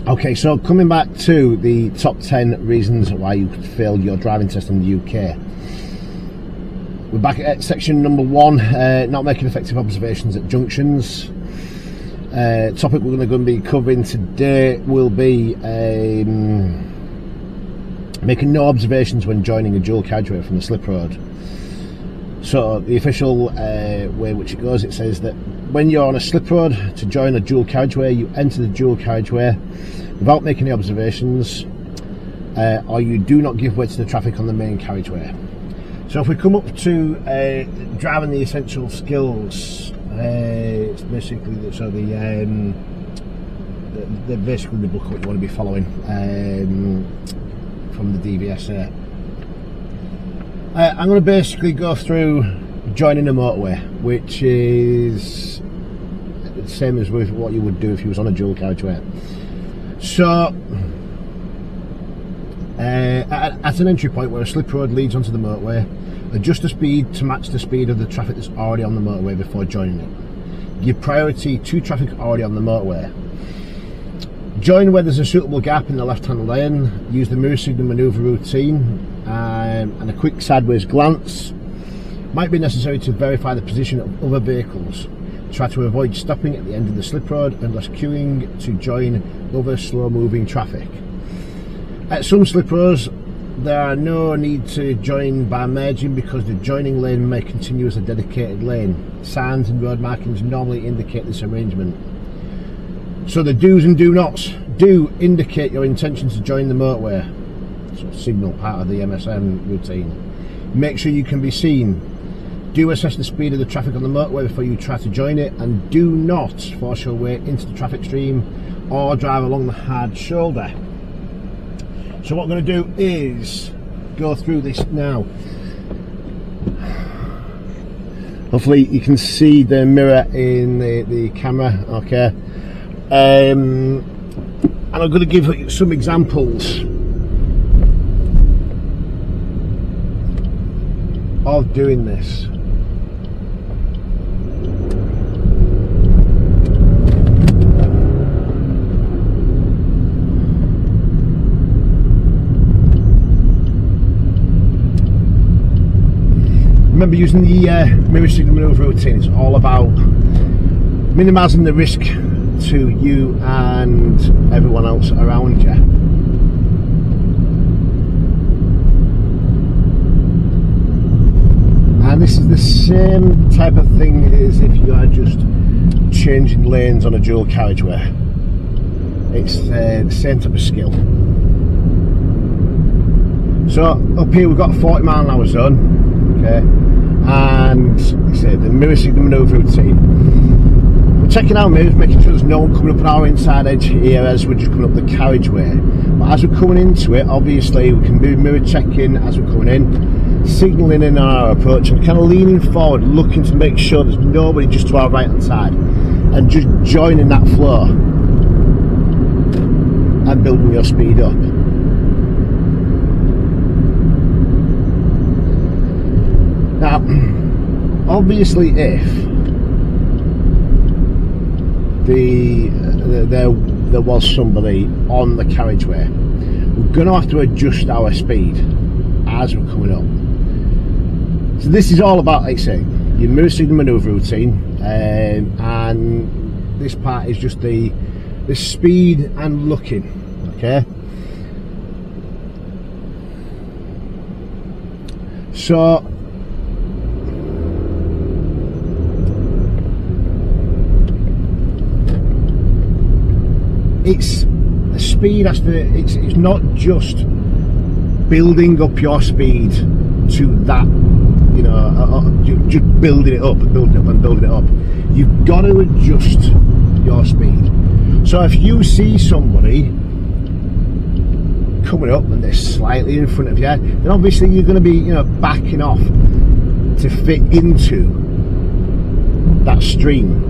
Okay, so coming back to the top 10 reasons why you could fail your driving test in the UK. We're back at section number 1, not making effective observations at junctions. Topic we're going to be covering today will be making no observations when joining a dual carriageway from the slip road. So the official way which it goes, it says that when you're on a slip road to join a dual carriageway, you enter the dual carriageway without making any observations, or you do not give way to the traffic on the main carriageway. So if we come up to driving the essential skills, it's basically basically the booklet you want to be following from the DVSA. I'm going to basically go through joining a motorway, which is the same as with what you would do if you was on a dual carriageway. So at an entry point where a slip road leads onto the motorway, adjust the speed to match the speed of the traffic that's already on the motorway before joining it. Give priority to traffic already on the motorway. Join where there's a suitable gap in the left-hand lane. Use the mirror signal manoeuvre routine, and a quick sideways glance might be necessary to verify the position of other vehicles. Try to avoid stopping at the end of the slip road unless queuing to join other slow-moving traffic. At some slip roads, there are no need to join by merging because the joining lane may continue as a dedicated lane. Signs and road markings normally indicate this arrangement. So the do's and do nots. Do indicate your intention to join the motorway. So signal part of the MSM routine. Make sure you can be seen. Do assess the speed of the traffic on the motorway before you try to join it, and do not force your way into the traffic stream or drive along the hard shoulder. So what I'm going to do is go through this now. Hopefully you can see the mirror in the camera, okay. And I'm going to give you some examples of doing this. Remember, using the mirror signal manoeuvre routine is all about minimising the risk to you and everyone else around you. And this is the same type of thing as if you are just changing lanes on a dual carriageway. It's the same type of skill. So up here we've got a 40-mile-an-hour zone, okay, and say the mirror signal manoeuvre routine. We're checking our mirrors, making sure there's no one coming up on our inside edge here as we're just coming up the carriageway. But as we're coming into it, obviously we can be mirror checking as we're coming in, signalling in our approach, and kind of leaning forward, looking to make sure there's nobody just to our right hand side, and just joining that flow and building your speed up. Now, obviously, if there was somebody on the carriageway, we're going to have to adjust our speed as we're coming up. So this is all about, like I say, your mirror signal manoeuvre routine, and this part is just the speed and looking, okay? So it's the speed has to, it's not just building up your speed to that, you know, just building it up and building it up. You've got to adjust your speed. So if you see somebody coming up and they're slightly in front of you, then obviously you're going to be, you know, backing off to fit into that stream.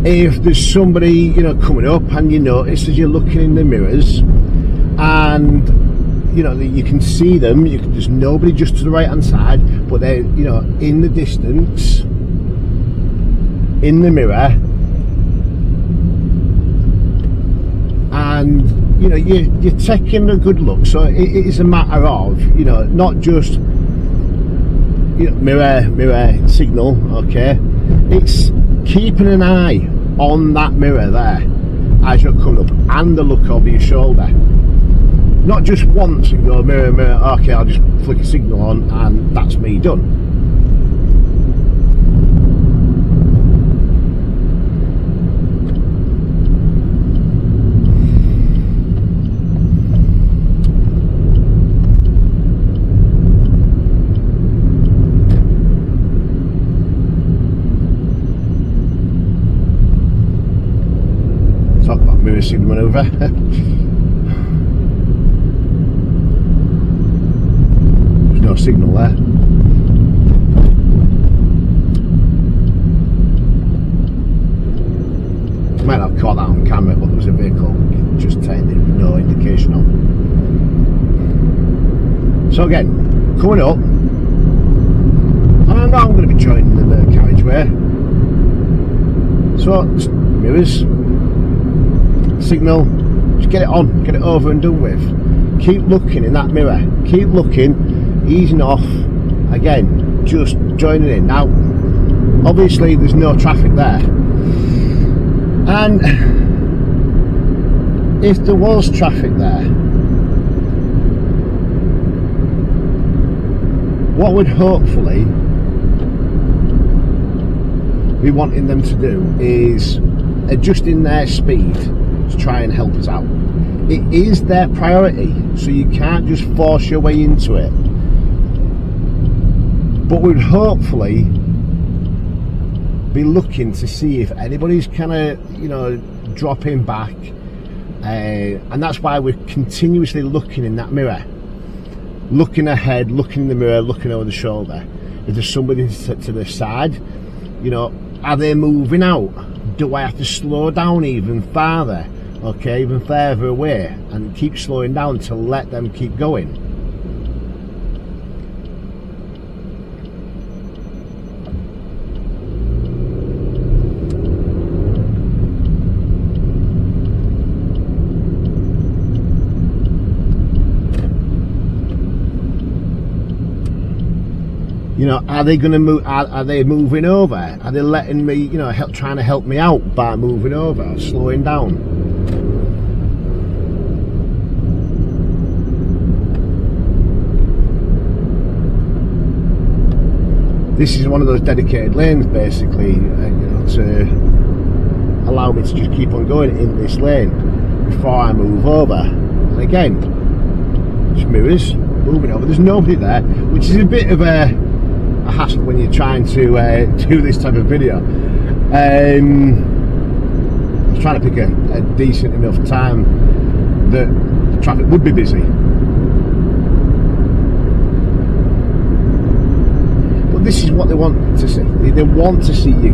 If there's somebody, you know, coming up and you notice as you're looking in the mirrors and you know you can see them, there's nobody just to the right hand side, but they're, you know, in the distance in the mirror, and you know you're taking a good look. So it is a matter of, you know, not just, you know, mirror signal, okay, it's keeping an eye on that mirror there as you're coming up, and the look over your shoulder. Not just once and go mirror, okay, I'll just flick a signal on and that's me done. Talk about mirror signal maneuver. There's no signal there. Might not have caught that on camera, but there was a vehicle just taking no indication on. So again, coming up, I know I'm going to be joining the carriageway. So mirrors, signal, just get it on, get it over and done with. Keep looking in that mirror, keep looking, easing off, again, just joining in. Now, obviously there's no traffic there, and if there was traffic there, what would hopefully be wanting them to do is adjusting their speed to try and help us out. It is their priority, so you can't just force your way into it. But we'd hopefully be looking to see if anybody's kind of, you know, dropping back, and that's why we're continuously looking in that mirror, looking ahead, looking in the mirror, looking over the shoulder. If there's somebody to the side, you know, are they moving out? Do I have to slow down even farther? Okay, even further away, and keep slowing down to let them keep going. You know, are they going to move? Are they moving over? Are they letting me, you know, trying to help me out by moving over, or slowing down? This is one of those dedicated lanes, basically, you know, to allow me to just keep on going in this lane before I move over. And again, just mirrors, moving over. There's nobody there, which is a bit of a hassle when you're trying to do this type of video. I was trying to pick a decent enough time that the traffic would be busy. This is what they want to see. They want to see you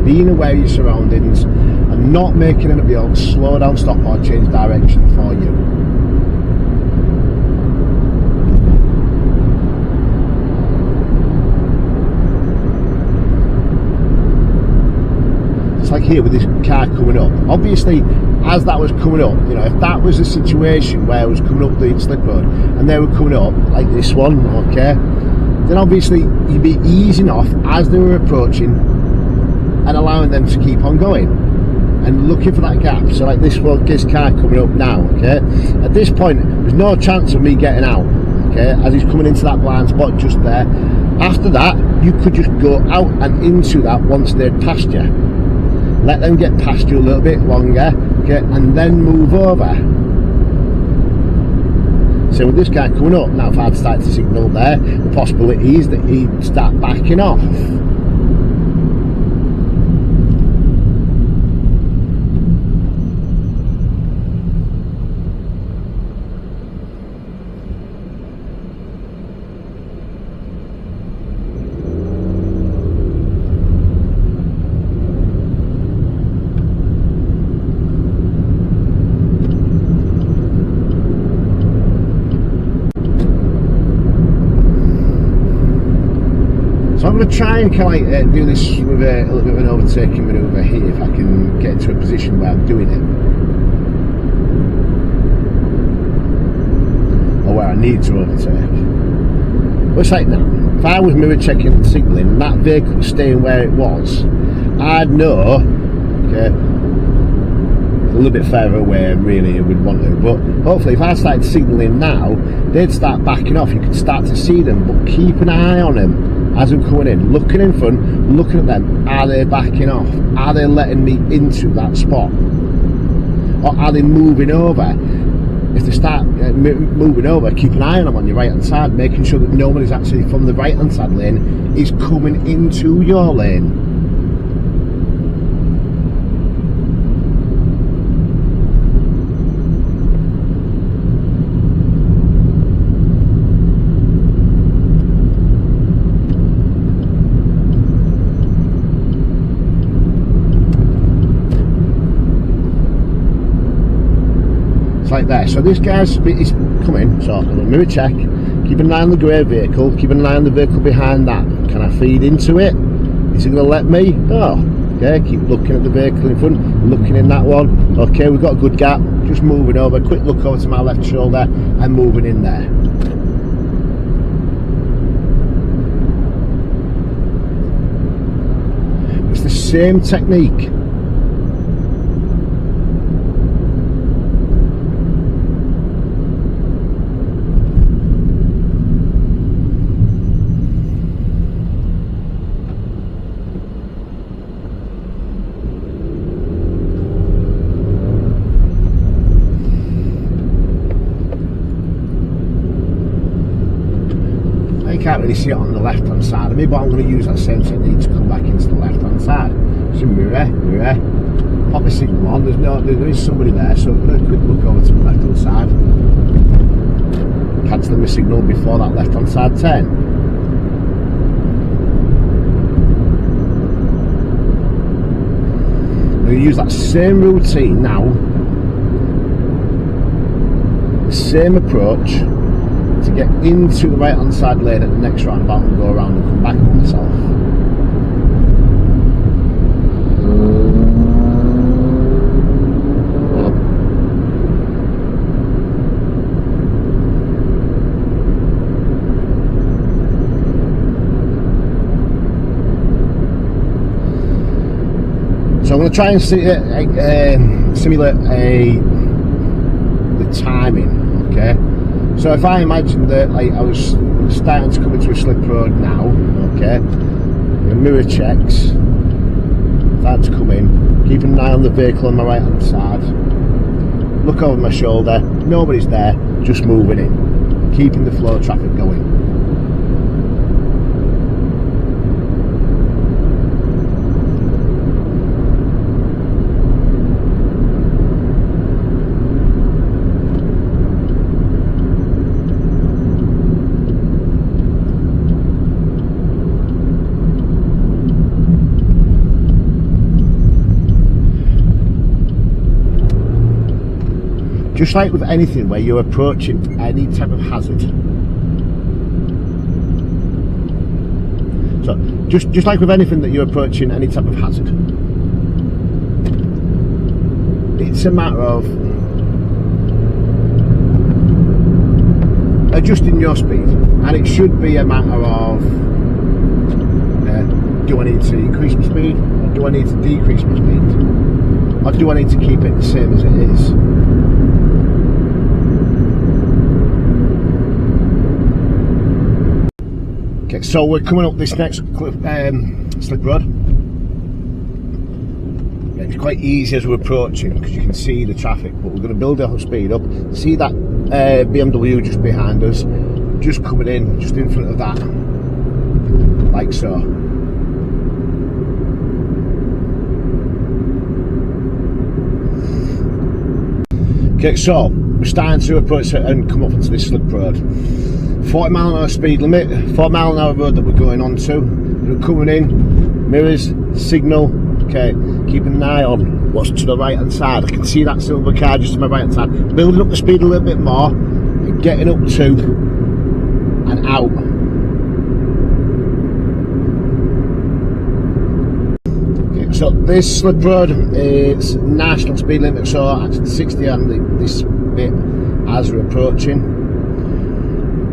being aware of your surroundings and not making anybody else slow down, stop or change direction for you. It's like here with this car coming up. Obviously, as that was coming up, you know, if that was a situation where I was coming up the slip road and they were coming up like this one, okay, then obviously you'd be easing off as they were approaching and allowing them to keep on going and looking for that gap. So like this car coming up now, okay, at this point there's no chance of me getting out, okay, as he's coming into that blind spot just there. After that, you could just go out and into that once they're past you, let them get past you a little bit longer, okay, and then move over. So with this guy coming up, now if I'd start to signal there, the possibility is that he'd start backing off. So I'm going to try and kind of like do this with a little bit of an overtaking manoeuvre here, if I can get into a position where I'm doing it. I need to overtake. But it's like now, if I was mirror checking and signalling and that vehicle was staying where it was, I'd know, okay, a little bit further away really it would want to, but hopefully if I started signalling now, they'd start backing off. You could start to see them, but keep an eye on them as I'm coming in, looking in front, looking at them. Are they backing off? Are they letting me into that spot? Or are they moving over? If they start moving over, keep an eye on them on your right hand side, making sure that nobody's actually from the right hand side lane is coming into your lane. Like that. So this guy's is coming, so I'm going to mirror check, keep an eye on the grey vehicle, keep an eye on the vehicle behind that. Can I feed into it? Is it going to let me? No. Okay, keep looking at the vehicle in front, looking in that one. Okay, we've got a good gap, just moving over, quick look over to my left shoulder and moving in there. It's the same technique. Can't really see it on the left hand side of me, but I'm going to use that same technique to come back into the left hand side. So mirror, pop a signal on. There is somebody there, so I'm going to quick look over to the left hand side, cancelling my signal before that left hand side turn. I'm going to use that same routine now, the same approach, to get into the right hand side lane at the next roundabout and go around and come back on myself. So I'm going to try and simulate the timing, okay? So if I imagine that like I was starting to come into a slip road now, okay, the mirror checks, start to come in, keeping an eye on the vehicle on my right hand side, look over my shoulder, nobody's there, just moving in, keeping the flow of traffic going. Just like with anything where you're approaching any type of hazard. So, just like with anything that you're approaching any type of hazard. It's a matter of adjusting your speed. And it should be a matter of, do I need to increase my speed? Or do I need to decrease my speed? Or do I need to keep it the same as it is? Okay, so we're coming up this next slip road. Yeah, it's quite easy as we're approaching because you can see the traffic, but we're going to build our speed up. See that BMW just behind us, just coming in, just in front of that, like so. Okay, so we're starting to approach and come up onto this slip road. 40 mile an hour speed limit, 4 mile an hour road that we're going on to. We're coming in, mirrors, signal, okay, keeping an eye on what's to the right hand side. I can see that silver car just to my right hand side. Building up the speed a little bit more, and getting up to and out. Okay, so this slip road is national speed limit, so actually 60 on this bit as we're approaching.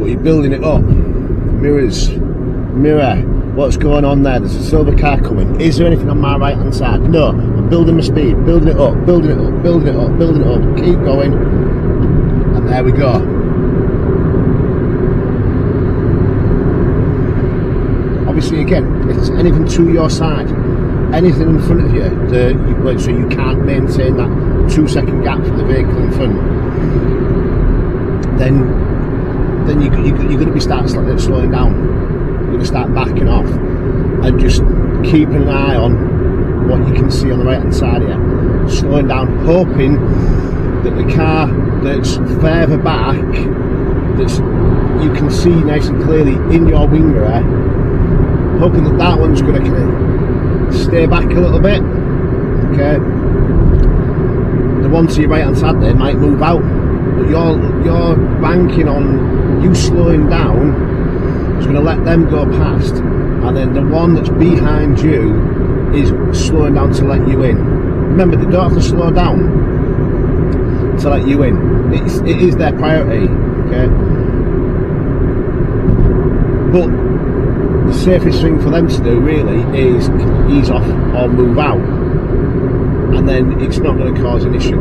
but you're building it up. Mirrors, mirror, what's going on there? There's a silver car coming. Is there anything on my right hand side? No. I'm building my speed, building it up, building it up, building it up, building it up. Keep going. And there we go. Obviously, again, if there's anything to your side, anything in front of you, so you can't maintain that 2-second gap for the vehicle in front, then you're going to be slowing down. You're going to start backing off and just keeping an eye on what you can see on the right hand side here. Slowing down, hoping that the car that's further back, that you can see nice and clearly in your wing mirror, hoping that one's going to kind of stay back a little bit. Okay, the one to your right hand side there might move out, but you're banking on you slowing down. It's going to let them go past, and then the one that's behind you is slowing down to let you in. Remember, they don't have to slow down to let you in. It is their priority. Okay, but the safest thing for them to do really is ease off or move out, and then it's not going to cause an issue.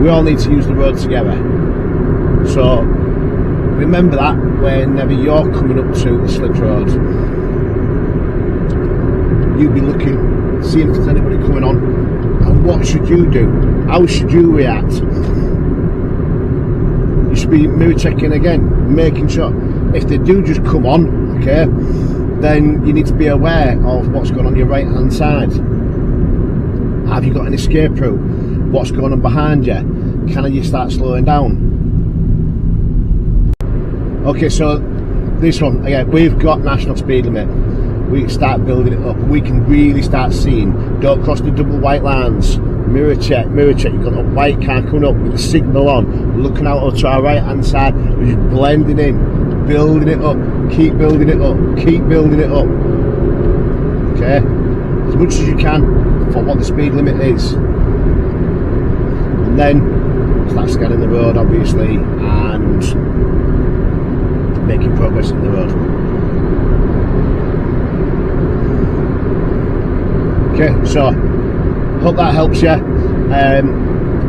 We all need to use the road together, so remember that whenever you're coming up to the slip road, you be looking, seeing if there's anybody coming on, and what should you do? How should you react? You should be mirror checking again, making sure if they do just come on, okay, then you need to be aware of what's going on your right hand side. Have you got an escape route? What's going on behind you? Can you start slowing down? Okay, so this one, again, we've got national speed limit. We can start building it up. We can really start seeing, don't cross the double white lines. Mirror check, mirror check. You've got a white car coming up with the signal on, looking out to our right hand side. We're just blending in, building it up, keep building it up, keep building it up. Okay, as much as you can for what the speed limit is, and then start scanning the road, obviously, and making progress in the road. Okay, so hope that helps you.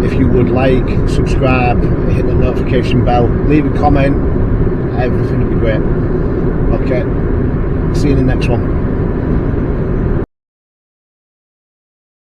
If you would like, subscribe, hit the notification bell, leave a comment, everything would be great. Okay, see you in the next one.